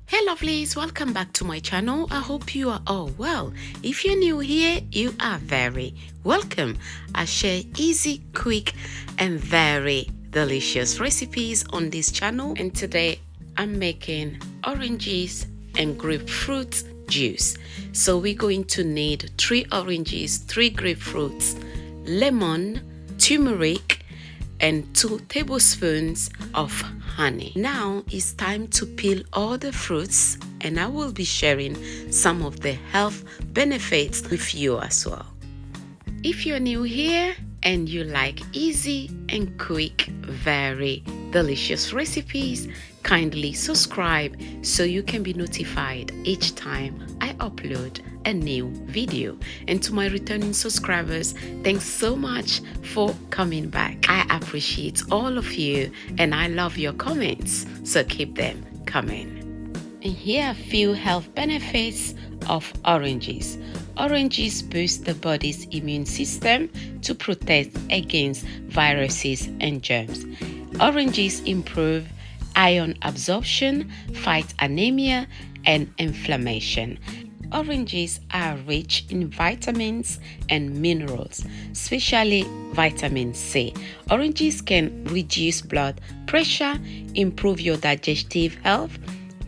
Hey lovelies, welcome back to my channel. I hope you are all well. If you're new here, you are very welcome. I share easy, quick and very delicious recipes on this channel, and today I'm making oranges and grapefruit juice. So we're going to need 3 oranges, 3 grapefruits, lemon, turmeric and 2 tablespoons of honey. Now it's time to peel all the fruits, and I will be sharing some of the health benefits with you as well. If you're new here and you like easy and quick, very delicious recipes, kindly subscribe so you can be notified each time I upload a new video. And to my returning subscribers, thanks so much for coming back. I appreciate all of you and I love your comments, so keep them coming. And here are a few health benefits of oranges. Oranges boost the body's immune system to protect against viruses and germs. Oranges improve iron absorption, fight anemia and inflammation. Oranges are rich in vitamins and minerals, especially vitamin C. Oranges can reduce blood pressure, improve your digestive health,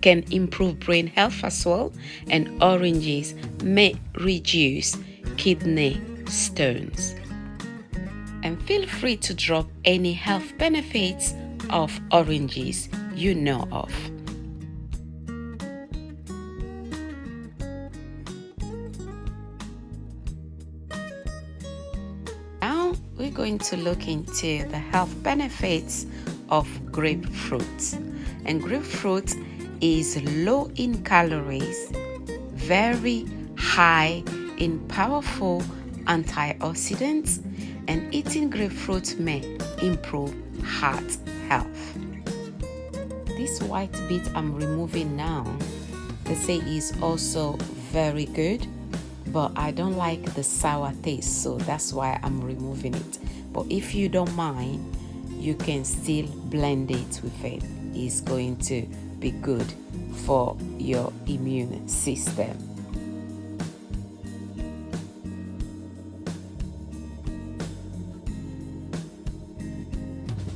can improve brain health as well, and oranges may reduce kidney stones. And feel free to drop any health benefits of oranges you know of. Now we're going to look into the health benefits of grapefruit. And grapefruit is low in calories, very high in powerful antioxidants, and eating grapefruit may improve heart health. This white bit I'm removing now, they say is also very good, but I don't like the sour taste, so that's why I'm removing it. But if you don't mind, you can still blend it with it. It's going to be good for your immune system.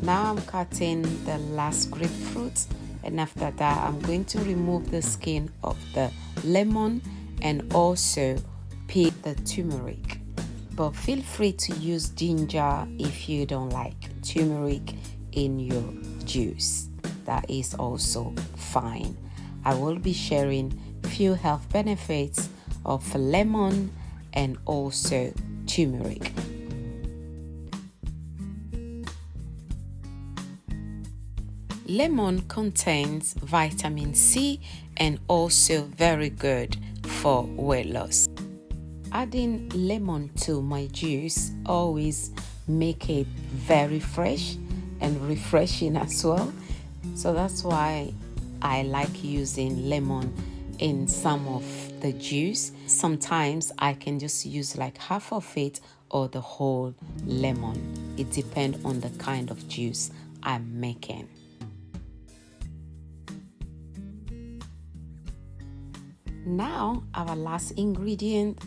Now I'm cutting the last grapefruit, and after that I'm going to remove the skin of the lemon and also peel the turmeric. But feel free to use ginger if you don't like turmeric in your juice. That is also fine. I will be sharing few health benefits of lemon and also turmeric. Lemon contains vitamin C and also very good for weight loss. Adding lemon to my juice always make it very fresh and refreshing as well. So that's why I like using lemon in some of the juice. Sometimes I can just use like half of it or the whole lemon. It depends on the kind of juice I'm making. Now our last ingredient,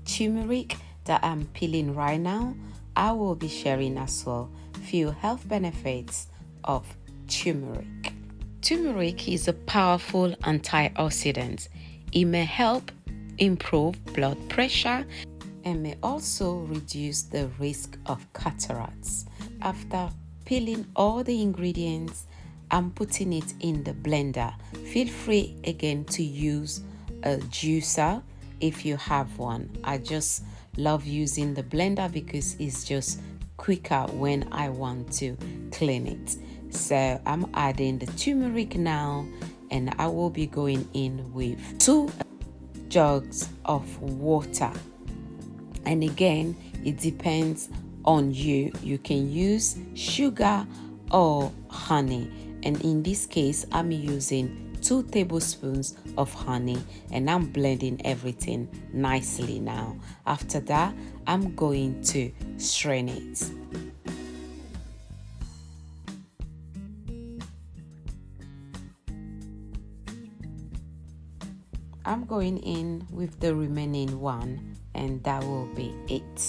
turmeric, that I'm peeling right now. I will be sharing as well few health benefits of turmeric. Turmeric is a powerful antioxidant. It may help improve blood pressure and may also reduce the risk of cataracts. After peeling all the ingredients, I'm putting it in the blender. Feel free again to use a juicer if you have one. I just love using the blender because it's just quicker when I want to clean it. So I'm adding the turmeric now, and I will be going in with 2 jugs of water. And again, it depends on you. You can use sugar or honey, and in this case I'm using 2 tablespoons of honey, and I'm blending everything nicely now. After that, I'm going to strain it. I'm going in with the remaining one, and that will be it.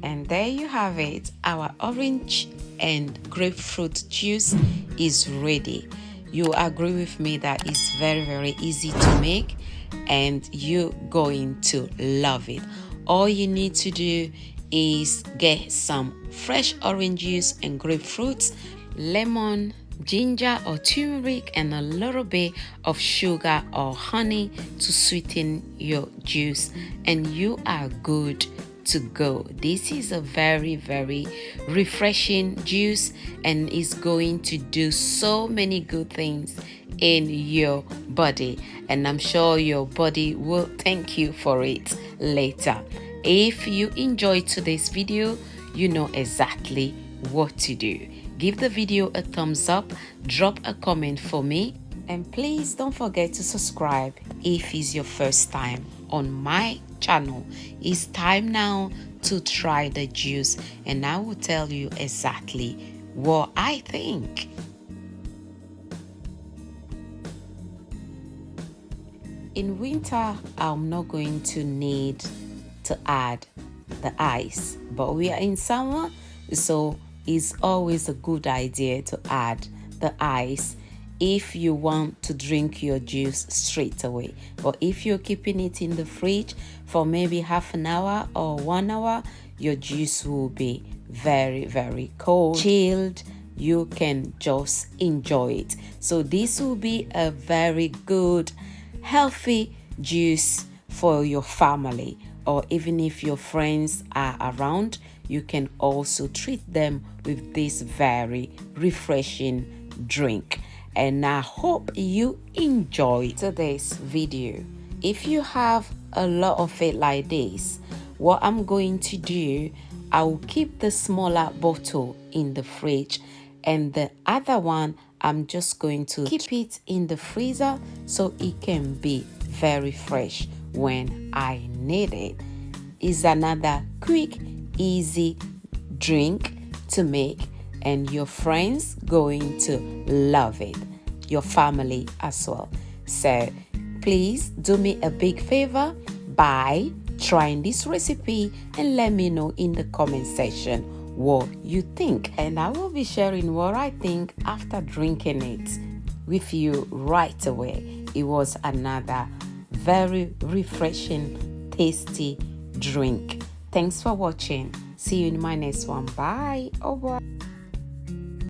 And there you have it. Our orange and grapefruit juice is ready. You agree with me that it's very, very easy to make, and you're going to love it. All you need to do is get some fresh orange juice and grapefruit, lemon, ginger or turmeric, and a little bit of sugar or honey to sweeten your juice, and you are good to go. This is a very, very refreshing juice, and is going to do so many good things in your body, and I'm sure your body will thank you for it later. If you enjoyed today's video, you know exactly what to do. Give the video a thumbs up, drop a comment for me, and please don't forget to subscribe if it's your first time on my channel. It's time now to try the juice, and I will tell you exactly what I think. In winter, I'm not going to need to add the ice, but we are in summer, so it's always a good idea to add the ice if you want to drink your juice straight away. But if you're keeping it in the fridge for maybe half an hour or 1 hour, your juice will be very, very cold, chilled. You can just enjoy it. So this will be a very good, healthy juice for your family, or even if your friends are around, you can also treat them with this very refreshing drink. And I hope you enjoy today's video. If you have a lot of it like this, what I'm going to do, I will keep the smaller bottle in the fridge, and the other one I'm just going to keep it in the freezer so it can be very fresh when I need it. It's another quick, easy drink to make, and your friends going to love it, your family as well. So please do me a big favor by trying this recipe and let me know in the comment section what you think, and I will be sharing what I think after drinking it with you right away. It was another very refreshing, tasty drink. Thanks for watching. See you in my next one. Bye. Au revoir.